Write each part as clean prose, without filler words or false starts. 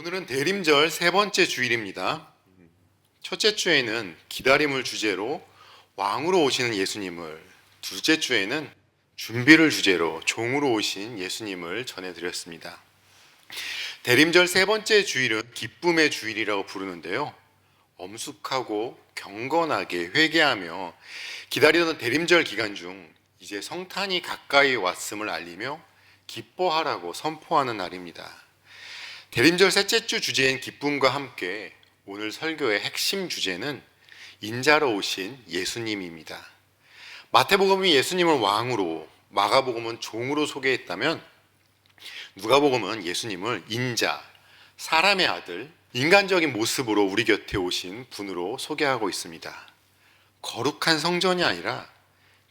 오늘은 대림절 세 번째 주일입니다. 첫째 주에는 기다림을 주제로 왕으로 오시는 예수님을, 둘째 주에는 준비를 주제로 종으로 오신 예수님을 전해드렸습니다. 대림절 세 번째 주일은 기쁨의 주일이라고 부르는데요. 엄숙하고 경건하게 회개하며 기다리던 대림절 기간 중 이제 성탄이 가까이 왔음을 알리며 기뻐하라고 선포하는 날입니다. 대림절 셋째 주 주제인 기쁨과 함께 오늘 설교의 핵심 주제는 인자로 오신 예수님입니다. 마태복음이 예수님을 왕으로, 마가복음은 종으로 소개했다면 누가복음은 예수님을 인자, 사람의 아들, 인간적인 모습으로 우리 곁에 오신 분으로 소개하고 있습니다. 거룩한 성전이 아니라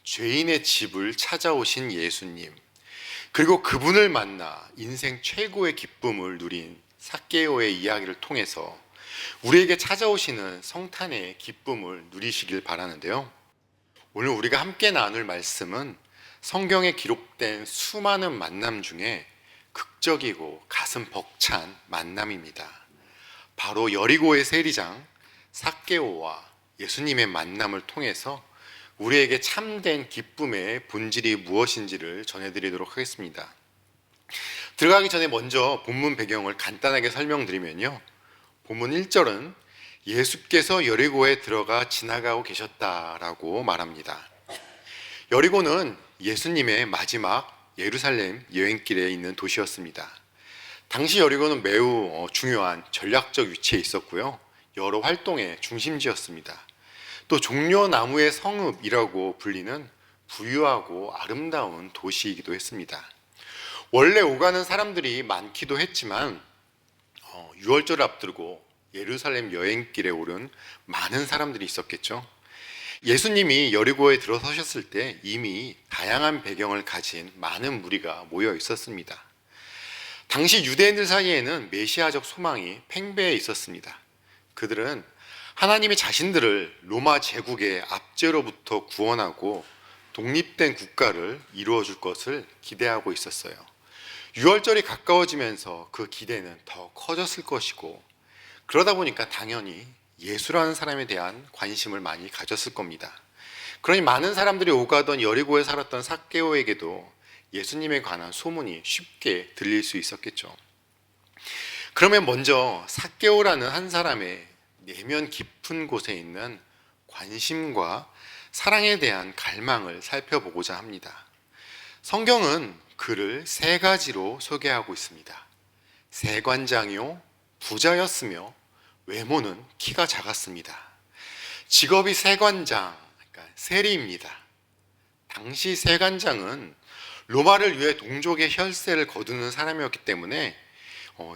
죄인의 집을 찾아오신 예수님, 그리고 그분을 만나 인생 최고의 기쁨을 누린 삭개오의 이야기를 통해서 우리에게 찾아오시는 성탄의 기쁨을 누리시길 바라는데요. 오늘 우리가 함께 나눌 말씀은 성경에 기록된 수많은 만남 중에 극적이고 가슴 벅찬 만남입니다. 바로 여리고의 세리장 삭개오와 예수님의 만남을 통해서 우리에게 참된 기쁨의 본질이 무엇인지를 전해드리도록 하겠습니다. 들어가기 전에 먼저 본문 배경을 간단하게 설명드리면요. 본문 1절은 예수께서 여리고에 들어가 지나가고 계셨다라고 말합니다. 여리고는 예수님의 마지막 예루살렘 여행길에 있는 도시였습니다. 당시 여리고는 매우 중요한 전략적 위치에 있었고요. 여러 활동의 중심지였습니다. 또 종려나무의 성읍이라고 불리는 부유하고 아름다운 도시이기도 했습니다. 원래 오가는 사람들이 많기도 했지만 유월절을 앞두고 예루살렘 여행길에 오른 많은 사람들이 있었겠죠. 예수님이 여리고에 들어서셨을 때 이미 다양한 배경을 가진 많은 무리가 모여 있었습니다. 당시 유대인들 사이에는 메시아적 소망이 팽배해 있었습니다. 그들은 하나님이 자신들을 로마 제국의 압제로부터 구원하고 독립된 국가를 이루어 줄 것을 기대하고 있었어요. 유월절이 가까워지면서 그 기대는 더 커졌을 것이고, 그러다 보니까 당연히 예수라는 사람에 대한 관심을 많이 가졌을 겁니다. 그러니 많은 사람들이 오가던 여리고에 살았던 삭개오에게도 예수님에 관한 소문이 쉽게 들릴 수 있었겠죠. 그러면 먼저 삭개오라는 한 사람의 내면 깊은 곳에 있는 관심과 사랑에 대한 갈망을 살펴보고자 합니다. 성경은 그를 세 가지로 소개하고 있습니다. 세관장이요, 부자였으며 외모는 키가 작았습니다. 직업이 세관장, 그러니까 세리입니다. 당시 세관장은 로마를 위해 동족의 혈세를 거두는 사람이었기 때문에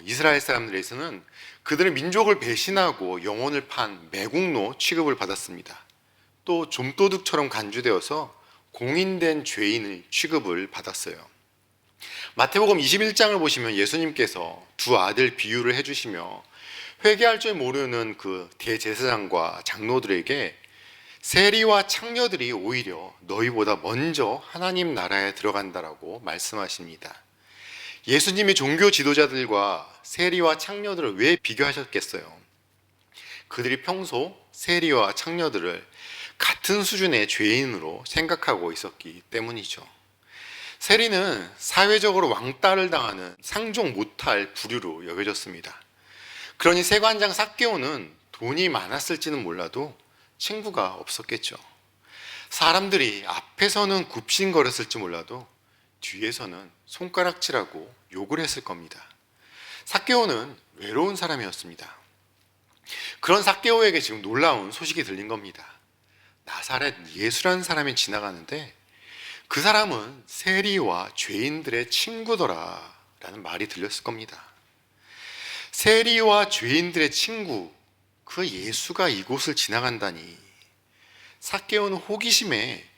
이스라엘 사람들에서는 그들의 민족을 배신하고 영혼을 판 매국노 취급을 받았습니다. 또 좀도둑처럼 간주되어서 공인된 죄인의 취급을 받았어요. 마태복음 21장을 보시면 예수님께서 두 아들 비유를 해주시며 회개할 줄 모르는 그 대제사장과 장로들에게 세리와 창녀들이 오히려 너희보다 먼저 하나님 나라에 들어간다라고 말씀하십니다. 예수님이 종교 지도자들과 세리와 창녀들을 왜 비교하셨겠어요? 그들이 평소 세리와 창녀들을 같은 수준의 죄인으로 생각하고 있었기 때문이죠. 세리는 사회적으로 왕따를 당하는 상종 못할 부류로 여겨졌습니다. 그러니 세관장 삭개오는 돈이 많았을지는 몰라도 친구가 없었겠죠. 사람들이 앞에서는 굽신거렸을지 몰라도 뒤에서는 손가락질하고 욕을 했을 겁니다. 삭개오는 외로운 사람이었습니다. 그런 삭개오에게 지금 놀라운 소식이 들린 겁니다. 나사렛 예수라는 사람이 지나가는데 그 사람은 세리와 죄인들의 친구더라 라는 말이 들렸을 겁니다. 세리와 죄인들의 친구, 그 예수가 이곳을 지나간다니. 삭개오는 호기심에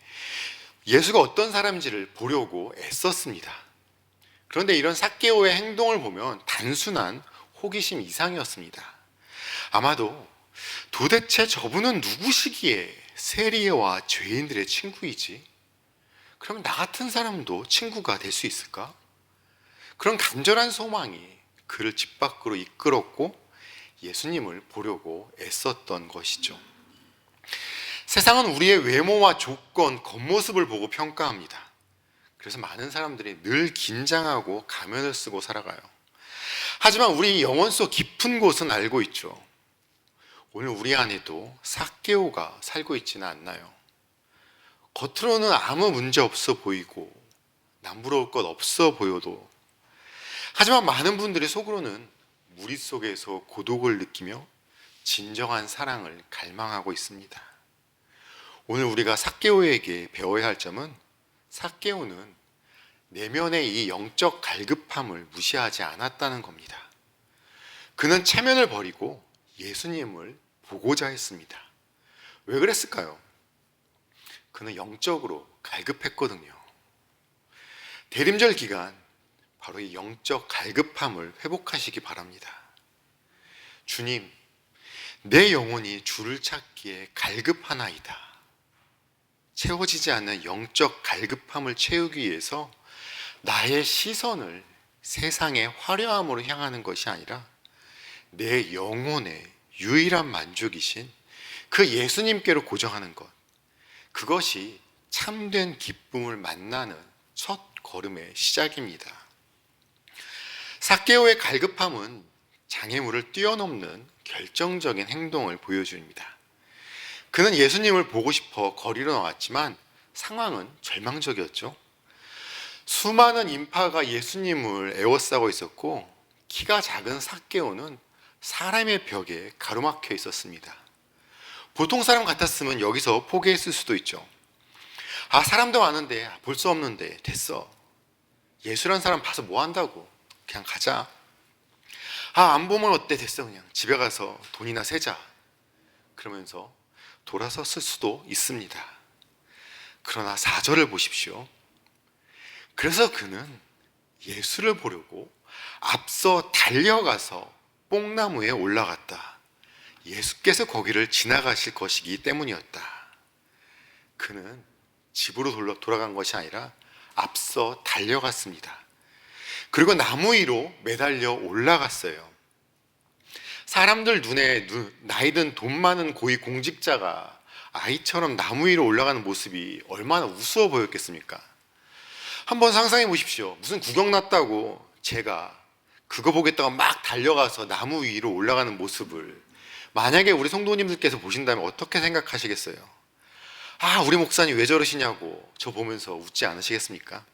예수가 어떤 사람인지를 보려고 애썼습니다. 그런데 이런 삭개오의 행동을 보면 단순한 호기심 이상이었습니다. 아마도 도대체 저분은 누구시기에 세리와 죄인들의 친구이지? 그럼 나 같은 사람도 친구가 될 수 있을까? 그런 간절한 소망이 그를 집 밖으로 이끌었고 예수님을 보려고 애썼던 것이죠. 세상은 우리의 외모와 조건, 겉모습을 보고 평가합니다. 그래서 많은 사람들이 늘 긴장하고 가면을 쓰고 살아가요. 하지만 우리 영혼 속 깊은 곳은 알고 있죠. 오늘 우리 안에도 삭개오가 살고 있지는 않나요? 겉으로는 아무 문제 없어 보이고 남부러울 것 없어 보여도, 하지만 많은 분들이 속으로는 무리 속에서 고독을 느끼며 진정한 사랑을 갈망하고 있습니다. 오늘 우리가 삭개오에게 배워야 할 점은, 삭개오는 내면의 이 영적 갈급함을 무시하지 않았다는 겁니다. 그는 체면을 버리고 예수님을 보고자 했습니다. 왜 그랬을까요? 그는 영적으로 갈급했거든요. 대림절 기간 바로 이 영적 갈급함을 회복하시기 바랍니다. 주님, 내 영혼이 주를 찾기에 갈급하나이다. 채워지지 않는 영적 갈급함을 채우기 위해서 나의 시선을 세상의 화려함으로 향하는 것이 아니라 내 영혼의 유일한 만족이신 그 예수님께로 고정하는 것, 그것이 참된 기쁨을 만나는 첫 걸음의 시작입니다. 삭개오의 갈급함은 장애물을 뛰어넘는 결정적인 행동을 보여줍니다. 그는 예수님을 보고 싶어 거리로 나왔지만 상황은 절망적이었죠. 수많은 인파가 예수님을 에워싸고 있었고, 키가 작은 삭개오는 사람의 벽에 가로막혀 있었습니다. 보통 사람 같았으면 여기서 포기했을 수도 있죠. 사람도 많은데 볼 수 없는데 됐어. 예수란 사람 봐서 뭐 한다고. 그냥 가자. 안 보면 어때? 됐어. 그냥 집에 가서 돈이나 세자. 그러면서 돌아섰을 수도 있습니다. 그러나 4절을 보십시오. 그래서 그는 예수를 보려고 앞서 달려가서 뽕나무에 올라갔다. 예수께서 거기를 지나가실 것이기 때문이었다. 그는 집으로 돌아간 것이 아니라 앞서 달려갔습니다. 그리고 나무 위로 매달려 올라갔어요. 사람들 눈에 나이든 돈 많은 고위 공직자가 아이처럼 나무 위로 올라가는 모습이 얼마나 우스워 보였겠습니까? 한번 상상해 보십시오. 무슨 구경 났다고 제가 그거 보겠다고 막 달려가서 나무 위로 올라가는 모습을 만약에 우리 성도님들께서 보신다면 어떻게 생각하시겠어요? 우리 목사님 왜 저러시냐고 저 보면서 웃지 않으시겠습니까?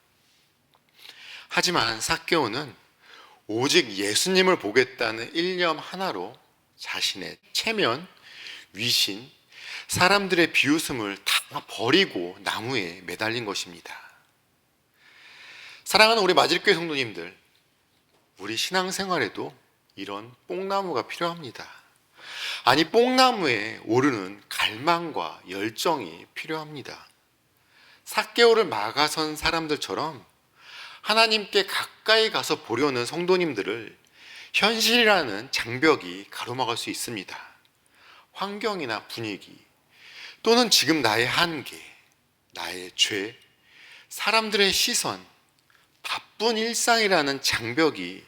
하지만 삭개오는 오직 예수님을 보겠다는 일념 하나로 자신의 체면, 위신, 사람들의 비웃음을 다 버리고 나무에 매달린 것입니다. 사랑하는 우리 맞을교회 성도님들, 우리 신앙생활에도 이런 뽕나무가 필요합니다. 아니, 뽕나무에 오르는 갈망과 열정이 필요합니다. 삭개오를 막아선 사람들처럼 하나님께 가까이 가서 보려는 성도님들을 현실이라는 장벽이 가로막을 수 있습니다. 환경이나 분위기, 또는 지금 나의 한계, 나의 죄, 사람들의 시선, 바쁜 일상이라는 장벽이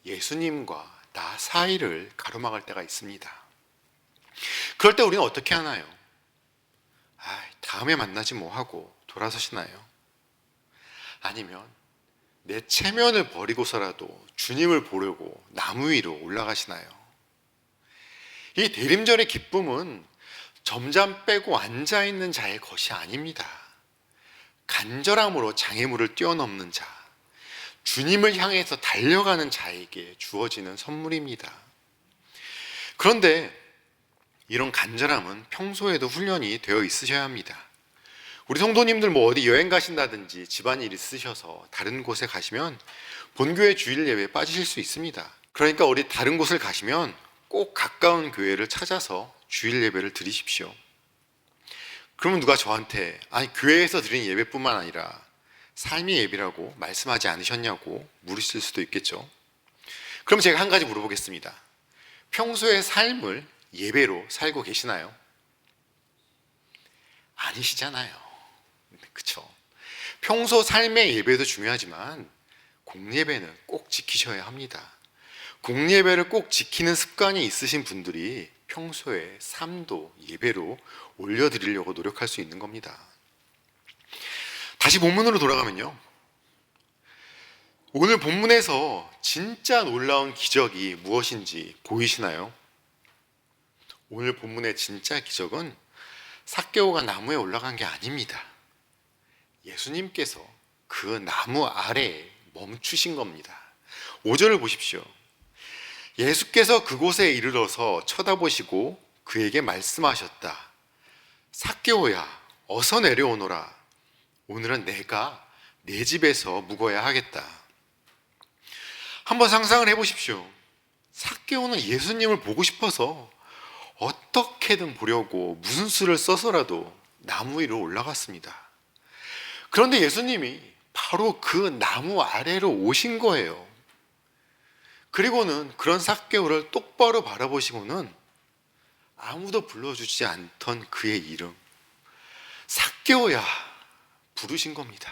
예수님과 나 사이를 가로막을 때가 있습니다. 그럴 때 우리는 어떻게 하나요? 다음에 만나지 뭐 하고 돌아서시나요? 아니면 내 체면을 버리고서라도 주님을 보려고 나무 위로 올라가시나요? 이 대림절의 기쁨은 점잠 빼고 앉아있는 자의 것이 아닙니다. 간절함으로 장애물을 뛰어넘는 자, 주님을 향해서 달려가는 자에게 주어지는 선물입니다. 그런데 이런 간절함은 평소에도 훈련이 되어 있으셔야 합니다. 우리 성도님들 어디 여행 가신다든지 집안일 있으셔서 다른 곳에 가시면 본교회 주일 예배에 빠지실 수 있습니다. 그러니까 우리 다른 곳을 가시면 꼭 가까운 교회를 찾아서 주일 예배를 드리십시오. 그러면 누가 저한테 교회에서 드리는 예배뿐만 아니라 삶의 예배라고 말씀하지 않으셨냐고 물으실 수도 있겠죠. 그럼 제가 한 가지 물어보겠습니다. 평소에 삶을 예배로 살고 계시나요? 아니시잖아요. 그렇죠? 평소 삶의 예배도 중요하지만 공예배는 꼭 지키셔야 합니다. 공예배를 꼭 지키는 습관이 있으신 분들이 평소에 삶도 예배로 올려드리려고 노력할 수 있는 겁니다. 다시 본문으로 돌아가면요, 오늘 본문에서 진짜 놀라운 기적이 무엇인지 보이시나요? 오늘 본문의 진짜 기적은 삭개오가 나무에 올라간 게 아닙니다. 예수님께서 그 나무 아래에 멈추신 겁니다. 5절을 보십시오. 예수께서 그곳에 이르러서 쳐다보시고 그에게 말씀하셨다. 삭개오야, 어서 내려오너라. 오늘은 내가 내 집에서 묵어야 하겠다. 한번 상상을 해보십시오. 삭개오는 예수님을 보고 싶어서 어떻게든 보려고 무슨 수를 써서라도 나무 위로 올라갔습니다. 그런데 예수님이 바로 그 나무 아래로 오신 거예요. 그리고는 그런 삭개오를 똑바로 바라보시고는 아무도 불러주지 않던 그의 이름, 삭개오야, 부르신 겁니다.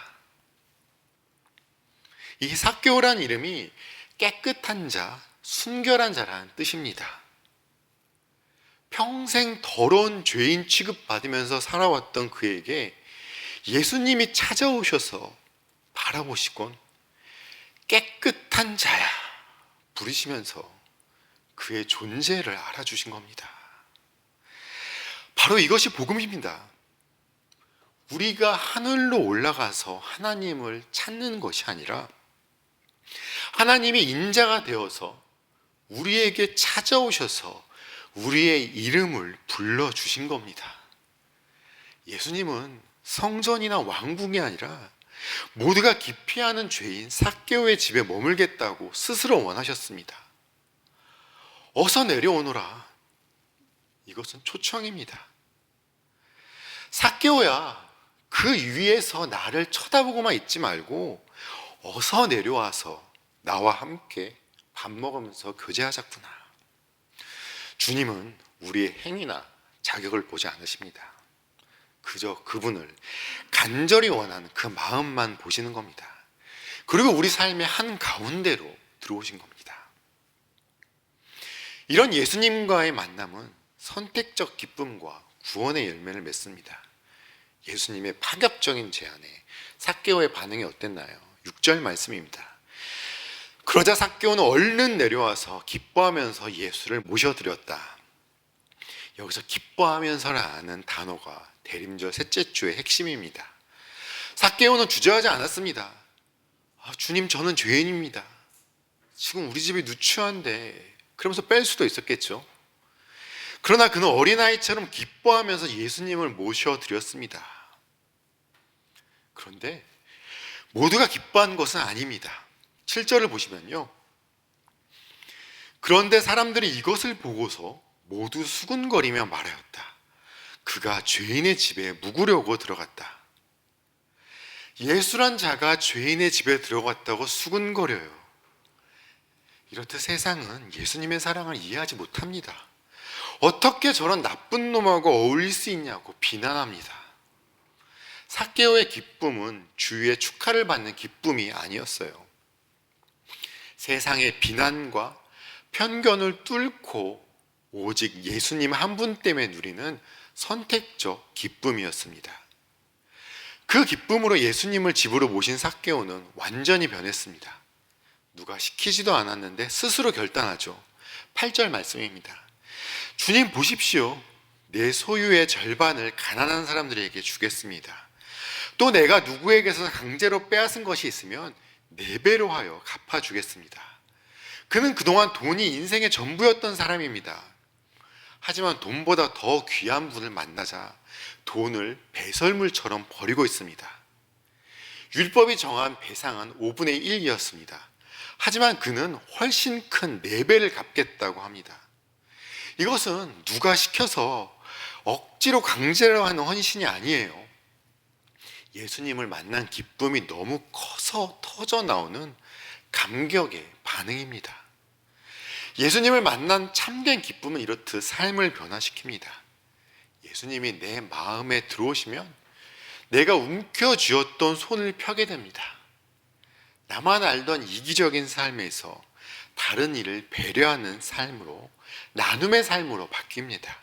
이 삭개오라는 이름이 깨끗한 자, 순결한 자라는 뜻입니다. 평생 더러운 죄인 취급받으면서 살아왔던 그에게 예수님이 찾아오셔서 바라보시곤 깨끗한 자야 부르시면서 그의 존재를 알아주신 겁니다. 바로 이것이 복음입니다. 우리가 하늘로 올라가서 하나님을 찾는 것이 아니라 하나님이 인자가 되어서 우리에게 찾아오셔서 우리의 이름을 불러주신 겁니다. 예수님은 성전이나 왕궁이 아니라 모두가 기피하는 죄인 삭개오의 집에 머물겠다고 스스로 원하셨습니다. 어서 내려오너라. 이것은 초청입니다. 삭개오야, 그 위에서 나를 쳐다보고만 있지 말고 어서 내려와서 나와 함께 밥 먹으면서 교제하자꾸나. 주님은 우리의 행위나 자격을 보지 않으십니다. 그저 그분을 간절히 원하는 그 마음만 보시는 겁니다. 그리고 우리 삶의 한 가운데로 들어오신 겁니다. 이런 예수님과의 만남은 선택적 기쁨과 구원의 열매를 맺습니다. 예수님의 파격적인 제안에 삭개오의 반응이 어땠나요? 6절 말씀입니다. 그러자 삭개오는 얼른 내려와서 기뻐하면서 예수를 모셔드렸다. 여기서 기뻐하면서라는 단어가 대림절 셋째 주의 핵심입니다. 삭개오는 주저하지 않았습니다. 주님, 저는 죄인입니다. 지금 우리 집이 누추한데, 그러면서 뺄 수도 있었겠죠. 그러나 그는 어린아이처럼 기뻐하면서 예수님을 모셔드렸습니다. 그런데 모두가 기뻐한 것은 아닙니다. 7절을 보시면요, 그런데 사람들이 이것을 보고서 모두 수군거리며 말하였다. 그가 죄인의 집에 묵으려고 들어갔다. 예수란 자가 죄인의 집에 들어갔다고 수군거려요. 이렇듯 세상은 예수님의 사랑을 이해하지 못합니다. 어떻게 저런 나쁜 놈하고 어울릴 수 있냐고 비난합니다. 삭개오의 기쁨은 주위의 축하를 받는 기쁨이 아니었어요. 세상의 비난과 편견을 뚫고 오직 예수님 한 분 때문에 누리는 선택적 기쁨이었습니다. 그 기쁨으로 예수님을 집으로 모신 삭개오는 완전히 변했습니다. 누가 시키지도 않았는데 스스로 결단하죠. 8절 말씀입니다. 주님 보십시오. 내 소유의 절반을 가난한 사람들에게 주겠습니다. 또 내가 누구에게서 강제로 빼앗은 것이 있으면 4배로 하여 갚아주겠습니다. 그는 그동안 돈이 인생의 전부였던 사람입니다. 하지만 돈보다 더 귀한 분을 만나자 돈을 배설물처럼 버리고 있습니다. 율법이 정한 배상은 5분의 1이었습니다. 하지만 그는 훨씬 큰 4배를 갚겠다고 합니다. 이것은 누가 시켜서 억지로 강제로 하는 헌신이 아니에요. 예수님을 만난 기쁨이 너무 커서 터져 나오는 감격의 반응입니다. 예수님을 만난 참된 기쁨은 이렇듯 삶을 변화시킵니다. 예수님이 내 마음에 들어오시면 내가 움켜쥐었던 손을 펴게 됩니다. 나만 알던 이기적인 삶에서 다른 이를 배려하는 삶으로, 나눔의 삶으로 바뀝니다.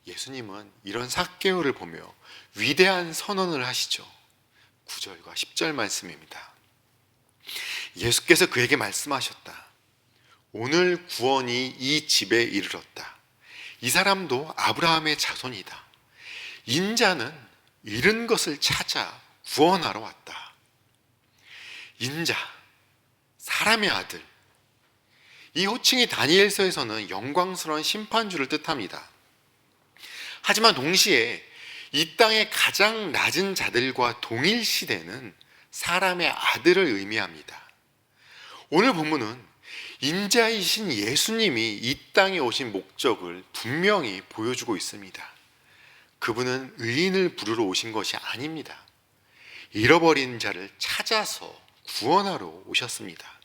예수님은 이런 삭개오를 보며 위대한 선언을 하시죠. 9절과 10절 말씀입니다. 예수께서 그에게 말씀하셨다. 오늘 구원이 이 집에 이르렀다. 이 사람도 아브라함의 자손이다. 인자는 잃은 것을 찾아 구원하러 왔다. 인자, 사람의 아들. 이 호칭이 다니엘서에서는 영광스러운 심판주를 뜻합니다. 하지만 동시에 이 땅의 가장 낮은 자들과 동일시되는 사람의 아들을 의미합니다. 오늘 본문은 인자이신 예수님이 이 땅에 오신 목적을 분명히 보여주고 있습니다. 그분은 의인을 부르러 오신 것이 아닙니다. 잃어버린 자를 찾아서 구원하러 오셨습니다.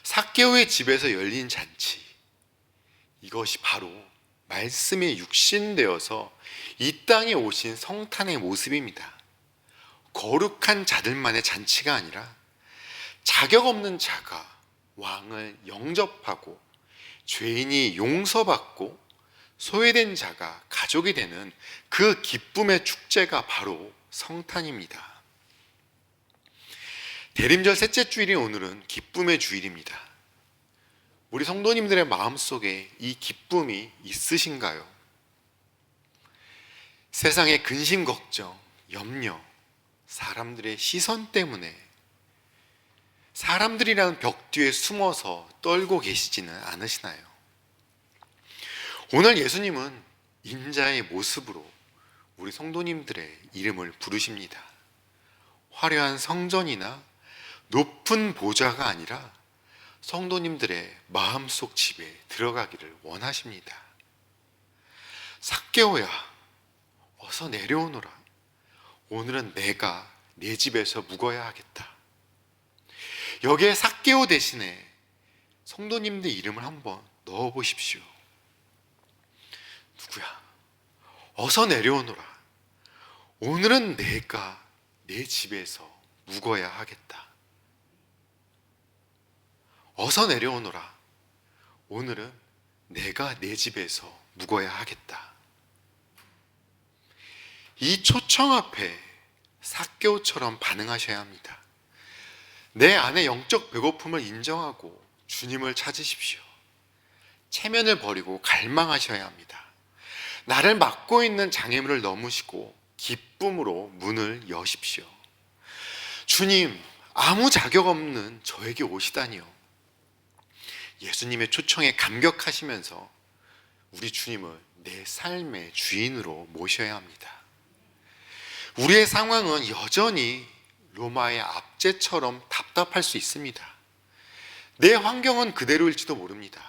삭개오의 집에서 열린 잔치, 이것이 바로 말씀이 육신되어서 이 땅에 오신 성탄의 모습입니다. 거룩한 자들만의 잔치가 아니라 자격 없는 자가 왕을 영접하고 죄인이 용서받고 소외된 자가 가족이 되는 그 기쁨의 축제가 바로 성탄입니다. 대림절 셋째 주일인 오늘은 기쁨의 주일입니다. 우리 성도님들의 마음속에 이 기쁨이 있으신가요? 세상의 근심, 걱정, 염려, 사람들의 시선 때문에 사람들이라는 벽 뒤에 숨어서 떨고 계시지는 않으시나요? 오늘 예수님은 인자의 모습으로 우리 성도님들의 이름을 부르십니다. 화려한 성전이나 높은 보좌가 아니라 성도님들의 마음속 집에 들어가기를 원하십니다. 삭개오야, 어서 내려오너라. 오늘은 내가 내 집에서 묵어야 하겠다. 여기에 삭개오 대신에 성도님들 이름을 한번 넣어보십시오. 누구야? 어서 내려오너라. 오늘은 내가 내 집에서 묵어야 하겠다. 어서 내려오너라. 오늘은 내가 내 집에서 묵어야 하겠다. 이 초청 앞에 삭개오처럼 반응하셔야 합니다. 내 안에 영적 배고픔을 인정하고 주님을 찾으십시오. 체면을 버리고 갈망하셔야 합니다. 나를 막고 있는 장애물을 넘으시고 기쁨으로 문을 여십시오. 주님, 아무 자격 없는 저에게 오시다니요. 예수님의 초청에 감격하시면서 우리 주님을 내 삶의 주인으로 모셔야 합니다. 우리의 상황은 여전히 로마의 압제처럼 답답할 수 있습니다. 내 환경은 그대로일지도 모릅니다.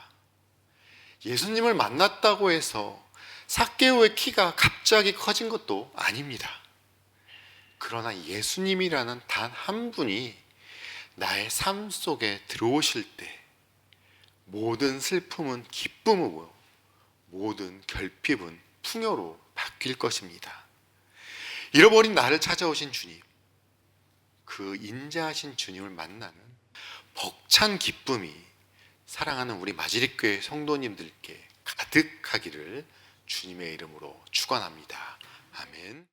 예수님을 만났다고 해서 삭개오의 키가 갑자기 커진 것도 아닙니다. 그러나 예수님이라는 단 한 분이 나의 삶 속에 들어오실 때 모든 슬픔은 기쁨으로, 모든 결핍은 풍요로 바뀔 것입니다. 잃어버린 나를 찾아오신 주님, 그 인자하신 주님을 만나는 벅찬 기쁨이 사랑하는 우리 마지릿교회 성도님들께 가득하기를 주님의 이름으로 축원합니다. 아멘.